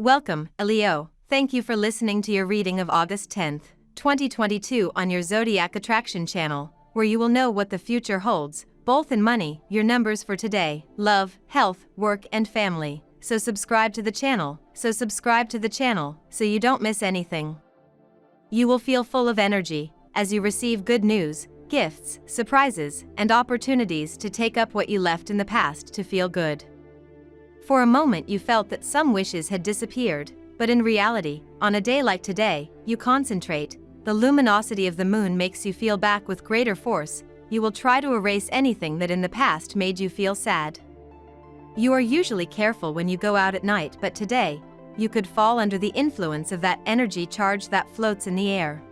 Welcome, Leo. Thank you for listening to your reading of August 10th, 2022 on your Zodiac Attraction channel, where you will know what the future holds, both in money, your numbers for today, love, health, work and family. So subscribe to the channel so you don't miss anything. You will feel full of energy as you receive good news, gifts, surprises, and opportunities to take up what you left in the past to feel good. For a moment you felt that some wishes had disappeared, but in reality, on a day like today, you concentrate, the luminosity of the moon makes you feel back with greater force, you will try to erase anything that in the past made you feel sad. You are usually careful when you go out at night, but today, you could fall under the influence of that energy charge that floats in the air.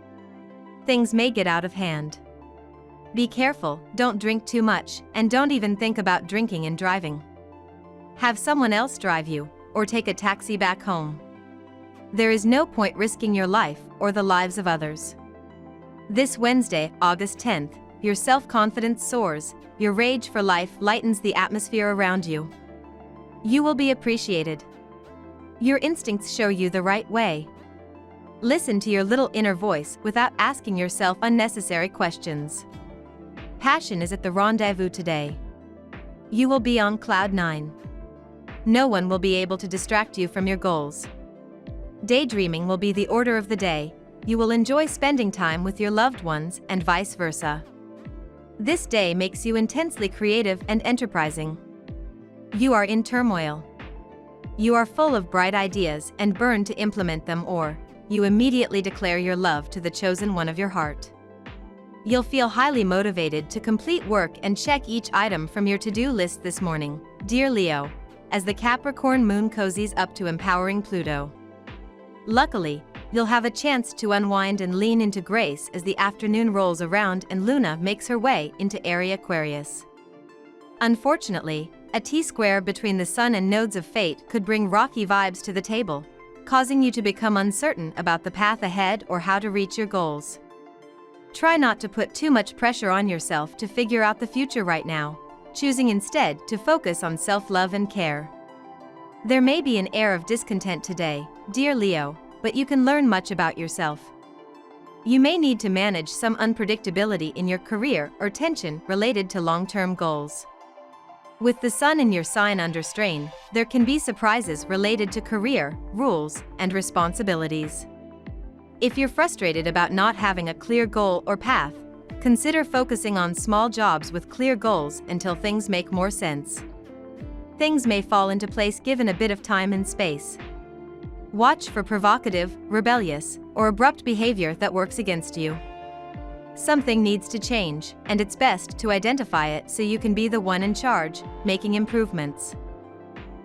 Things may get out of hand. Be careful, don't drink too much, and don't even think about drinking and driving. Have someone else drive you, or take a taxi back home. There is no point risking your life or the lives of others. This Wednesday, August 10th, your self-confidence soars, your rage for life lightens the atmosphere around you. You will be appreciated. Your instincts show you the right way. Listen to your little inner voice without asking yourself unnecessary questions. Passion is at the rendezvous today. You will be on cloud 9. No one will be able to distract you from your goals. Daydreaming will be the order of the day. You will enjoy spending time with your loved ones and vice versa. This day makes you intensely creative and enterprising. You are in turmoil. You are full of bright ideas and burn to implement them, or you immediately declare your love to the chosen one of your heart. You'll feel highly motivated to complete work and check each item from your to-do list this morning, dear Leo, as the Capricorn moon cozies up to empowering Pluto. Luckily, you'll have a chance to unwind and lean into grace as the afternoon rolls around and Luna makes her way into area Aquarius. Unfortunately, a T-square between the Sun and nodes of fate could bring rocky vibes to the table, causing you to become uncertain about the path ahead or how to reach your goals. Try not to put too much pressure on yourself to figure out the future right now, choosing instead to focus on self-love and care. There may be an air of discontent today, dear Leo, but you can learn much about yourself. You may need to manage some unpredictability in your career or tension related to long-term goals. With the Sun in your sign under strain, there can be surprises related to career, rules, and responsibilities. If you're frustrated about not having a clear goal or path, consider focusing on small jobs with clear goals until things make more sense. Things may fall into place given a bit of time and space. Watch for provocative, rebellious, or abrupt behavior that works against you. Something needs to change, and it's best to identify it so you can be the one in charge, making improvements.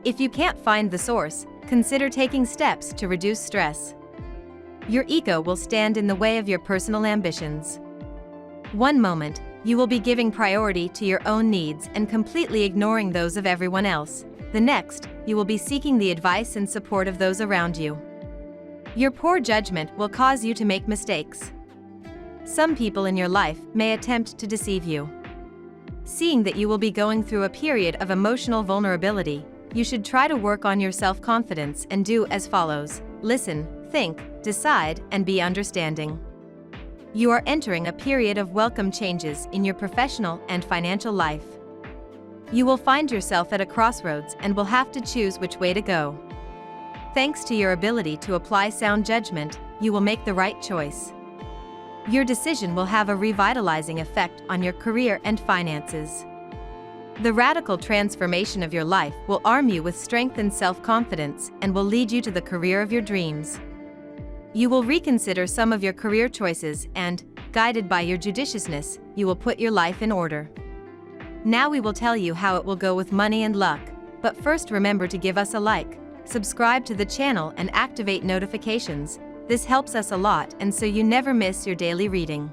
If you can't find the source, consider taking steps to reduce stress. Your ego will stand in the way of your personal ambitions. One moment, you will be giving priority to your own needs and completely ignoring those of everyone else. The next, you will be seeking the advice and support of those around you. Your poor judgment will cause you to make mistakes. Some people in your life may attempt to deceive you. Seeing that you will be going through a period of emotional vulnerability, you should try to work on your self-confidence and do as follows: listen, think, decide, and be understanding. You are entering a period of welcome changes in your professional and financial life. You will find yourself at a crossroads and will have to choose which way to go. Thanks to your ability to apply sound judgment, you will make the right choice. Your decision will have a revitalizing effect on your career and finances. The radical transformation of your life will arm you with strength and self-confidence and will lead you to the career of your dreams. You will reconsider some of your career choices and, guided by your judiciousness, you will put your life in order. Now we will tell you how it will go with money and luck, but first remember to give us a like, subscribe to the channel and activate notifications. This helps us a lot and so you never miss your daily reading.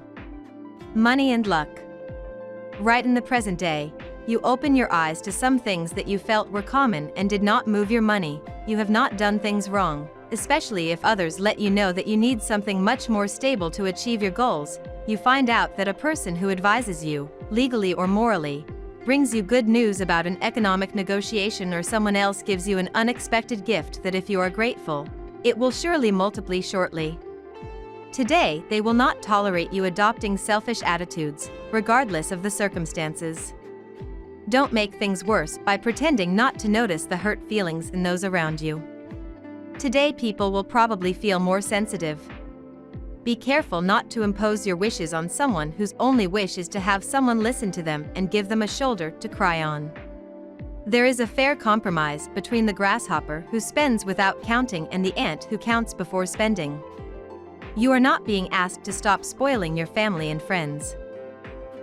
Money and luck. Right in the present day, you open your eyes to some things that you felt were common and did not move your money. You have not done things wrong, especially if others let you know that you need something much more stable to achieve your goals. You find out that a person who advises you, legally or morally, brings you good news about an economic negotiation, or someone else gives you an unexpected gift that, if you are grateful, it will surely multiply shortly. Today, they will not tolerate you adopting selfish attitudes, regardless of the circumstances. Don't make things worse by pretending not to notice the hurt feelings in those around you. Today, people will probably feel more sensitive. Be careful not to impose your wishes on someone whose only wish is to have someone listen to them and give them a shoulder to cry on. There is a fair compromise between the grasshopper who spends without counting and the ant who counts before spending. You are not being asked to stop spoiling your family and friends.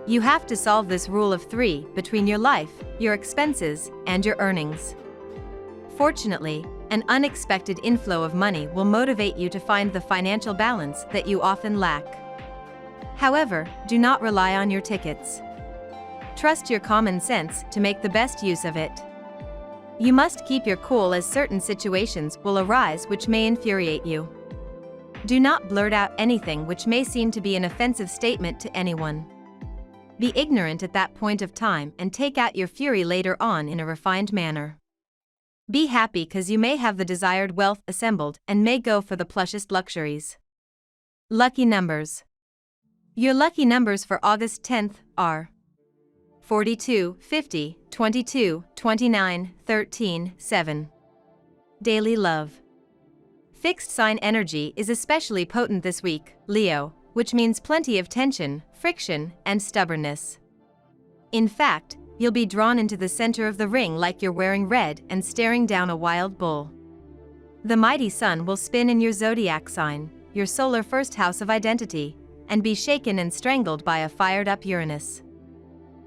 You have to solve this rule of 3 between your life, your expenses, and your earnings. Fortunately, an unexpected inflow of money will motivate you to find the financial balance that you often lack. However, do not rely on your tickets. Trust your common sense to make the best use of it. You must keep your cool, as certain situations will arise which may infuriate you. Do not blurt out anything which may seem to be an offensive statement to anyone. Be ignorant at that point of time and take out your fury later on in a refined manner. Be happy because you may have the desired wealth assembled and may go for the plushest luxuries. Lucky numbers. Your lucky numbers for August 10th are 42, 50, 22, 29, 13, 7. Daily love. Fixed sign energy is especially potent this week, Leo, which means plenty of tension, friction, and stubbornness. In fact, you'll be drawn into the center of the ring like you're wearing red and staring down a wild bull. The mighty sun will spin in your zodiac sign, your solar first house of identity, and be shaken and strangled by a fired-up Uranus.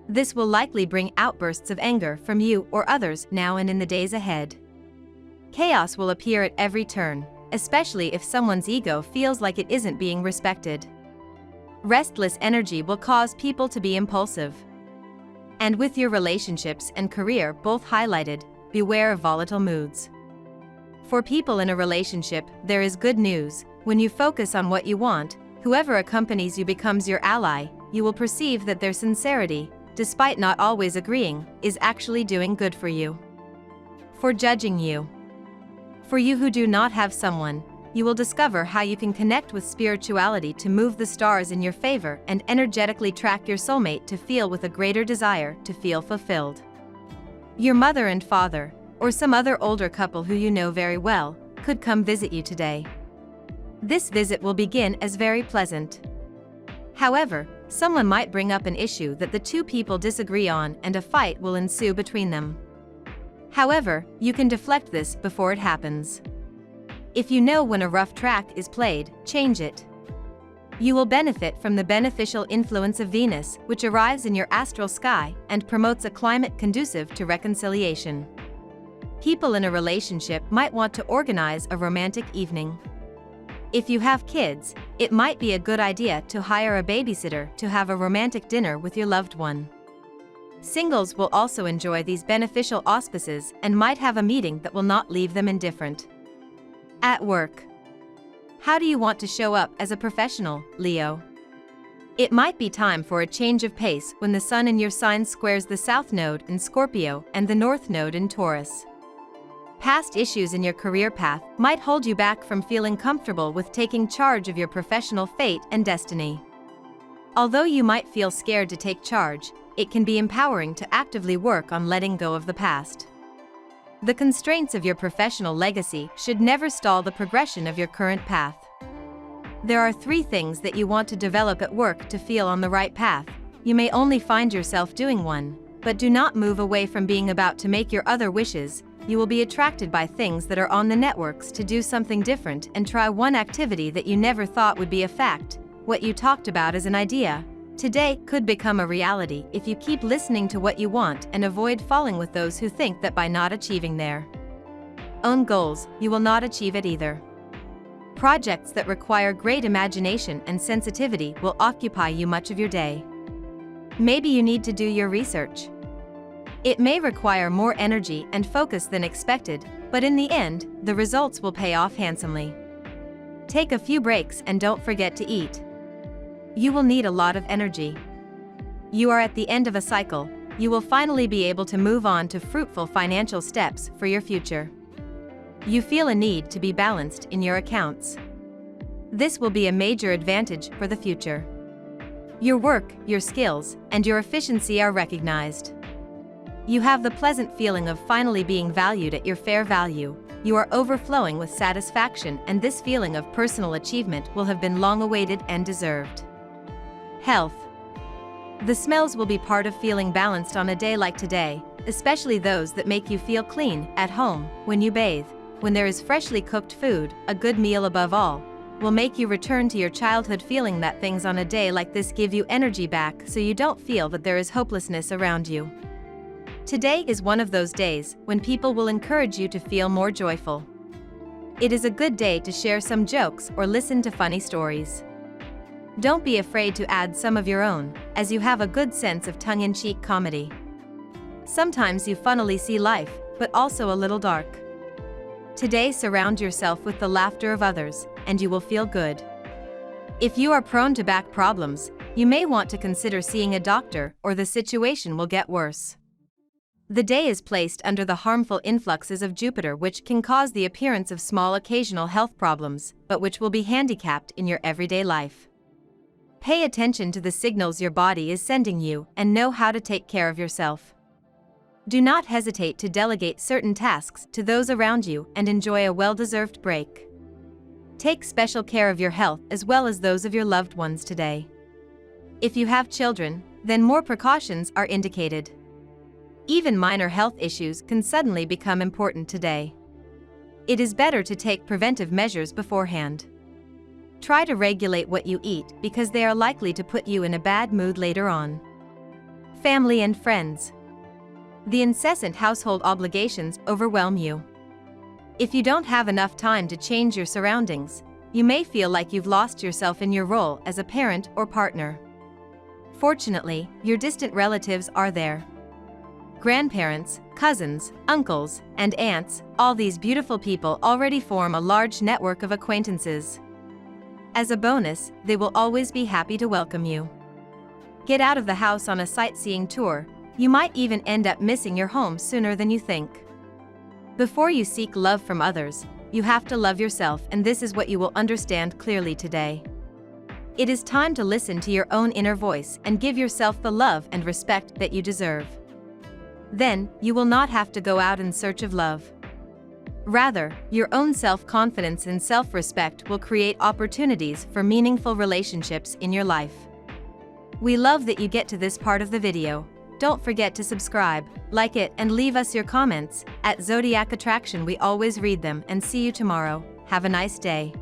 This will likely bring outbursts of anger from you or others now and in the days ahead. Chaos will appear at every turn, especially if someone's ego feels like it isn't being respected. Restless energy will cause people to be impulsive. And with your relationships and career both highlighted, beware of volatile moods. For people in a relationship, there is good news. When you focus on what you want, whoever accompanies you becomes your ally. You will perceive that their sincerity, despite not always agreeing, is actually doing good for you. For judging you. For you who do not have someone, you will discover how you can connect with spirituality to move the stars in your favor and energetically track your soulmate to feel with a greater desire to feel fulfilled. Your mother and father, or some other older couple who you know very well, could come visit you today. This visit will begin as very pleasant. However, someone might bring up an issue that the two people disagree on and a fight will ensue between them. However, you can deflect this before it happens. If you know when a rough track is played, change it. You will benefit from the beneficial influence of Venus, which arrives in your astral sky and promotes a climate conducive to reconciliation. People in a relationship might want to organize a romantic evening. If you have kids, it might be a good idea to hire a babysitter to have a romantic dinner with your loved one. Singles will also enjoy these beneficial auspices and might have a meeting that will not leave them indifferent. At work. How do you want to show up as a professional, Leo? It might be time for a change of pace when the sun in your sign squares the South Node in Scorpio and the North Node in Taurus. Past issues in your career path might hold you back from feeling comfortable with taking charge of your professional fate and destiny. Although you might feel scared to take charge, it can be empowering to actively work on letting go of the past. The constraints of your professional legacy should never stall the progression of your current path. There are 3 things that you want to develop at work to feel on the right path. You may only find yourself doing one, but do not move away from being about to make your other wishes. You will be attracted by things that are on the networks to do something different and try one activity that you never thought would be a fact. What you talked about as an idea today could become a reality if you keep listening to what you want and avoid falling with those who think that by not achieving their own goals, you will not achieve it either. Projects that require great imagination and sensitivity will occupy you much of your day. Maybe you need to do your research. It may require more energy and focus than expected, but in the end, the results will pay off handsomely. Take a few breaks and don't forget to eat. You will need a lot of energy. You are at the end of a cycle. you will finally be able to move on to fruitful financial steps for your future. You feel a need to be balanced in your accounts. This will be a major advantage for the future. Your work, your skills, and your efficiency are recognized. You have the pleasant feeling of finally being valued at your fair value. You are overflowing with satisfaction, and this feeling of personal achievement will have been long awaited and deserved. Health. The smells will be part of feeling balanced on a day like today, especially those that make you feel clean at home, when you bathe, when there is freshly cooked food. A good meal above all will make you return to your childhood feeling that things on a day like this give you energy back, so you don't feel that there is hopelessness around you. Today is one of those days when people will encourage you to feel more joyful. It is a good day to share some jokes or listen to funny stories. Don't be afraid to add some of your own, as you have a good sense of tongue-in-cheek comedy. Sometimes you funnily see life, but also a little dark. Today, surround yourself with the laughter of others, and you will feel good. If you are prone to back problems, you may want to consider seeing a doctor, or the situation will get worse. The day is placed under the harmful influxes of Jupiter, which can cause the appearance of small occasional health problems, but which will be handicapped in your everyday life. Pay attention to the signals your body is sending you and know how to take care of yourself. Do not hesitate to delegate certain tasks to those around you and enjoy a well-deserved break. Take special care of your health as well as those of your loved ones today. If you have children, then more precautions are indicated. Even minor health issues can suddenly become important today. It is better to take preventive measures beforehand. Try to regulate what you eat because they are likely to put you in a bad mood later on. Family and friends. The incessant household obligations overwhelm you. If you don't have enough time to change your surroundings, you may feel like you've lost yourself in your role as a parent or partner. Fortunately, your distant relatives are there. Grandparents, cousins, uncles, and aunts, all these beautiful people already form a large network of acquaintances. As a bonus, they will always be happy to welcome you. Get out of the house on a sightseeing tour. You might even end up missing your home sooner than you think. Before you seek love from others, you have to love yourself, and this is what you will understand clearly today. It is time to listen to your own inner voice and give yourself the love and respect that you deserve. Then, you will not have to go out in search of love. Rather, your own self-confidence and self-respect will create opportunities for meaningful relationships in your life. We love that you get to this part of the video. Don't forget to subscribe, like it, and leave us your comments. At Zodiac Attraction, we always read them, and see you tomorrow. Have a nice day.